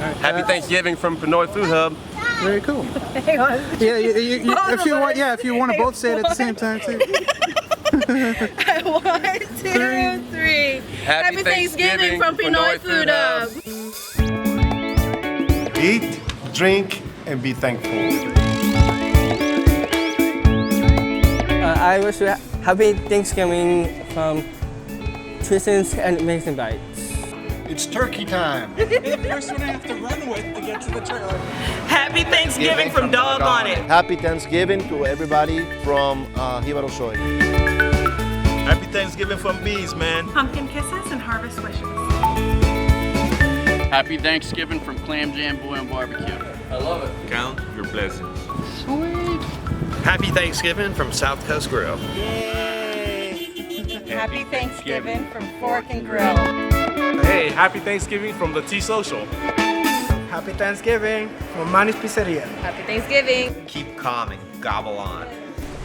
Happy Thanksgiving from Pinoy Food Hub. Very cool. Hang on. Yeah, if you want to both say it at the same time too. 1, 2, 3. Happy Thanksgiving from Pinoy Food Hub. Eat, drink, and be thankful. I wish you happy Thanksgiving from Tristan's and Mason Bites. It's turkey time. The first one I have to run with to get to the trailer. Happy Thanksgiving from Dog on It. Happy Thanksgiving to everybody from Hibaro Soy. Happy Thanksgiving from Bees, man. Pumpkin kisses and harvest wishes. Happy Thanksgiving from Clam Jam Boy and Barbecue. I love it. Count your blessings. Sweet. Happy Thanksgiving from South Coast Grill. Yay! Happy Thanksgiving from Fork and Grill. Hey, happy Thanksgiving from the T-Social. Happy Thanksgiving from Manny's Pizzeria. Happy Thanksgiving. Keep calm and gobble on.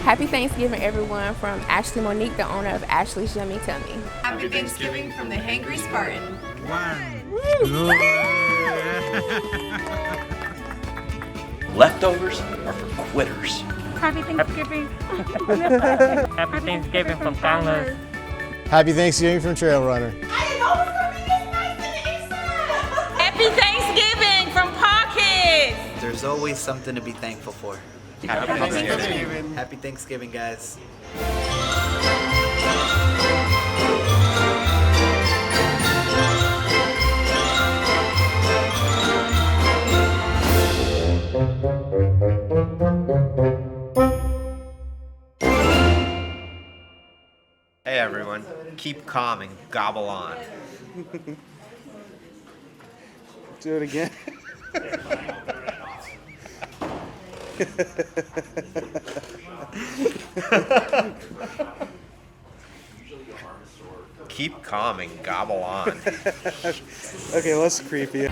Happy Thanksgiving, everyone, from Ashley Monique, the owner of Ashley's Yummy Tummy. Happy Thanksgiving from the Hangry Spartan. Leftovers are for quitters. Happy Thanksgiving. Happy Thanksgiving from Download. Happy Thanksgiving from Trail Runner. Happy Thanksgiving from PAWKids. There's always something to be thankful for. Happy Thanksgiving. Happy Thanksgiving, guys. Hey everyone, keep calm and gobble on. Do it again. Keep calm and gobble on. Okay, less creepy.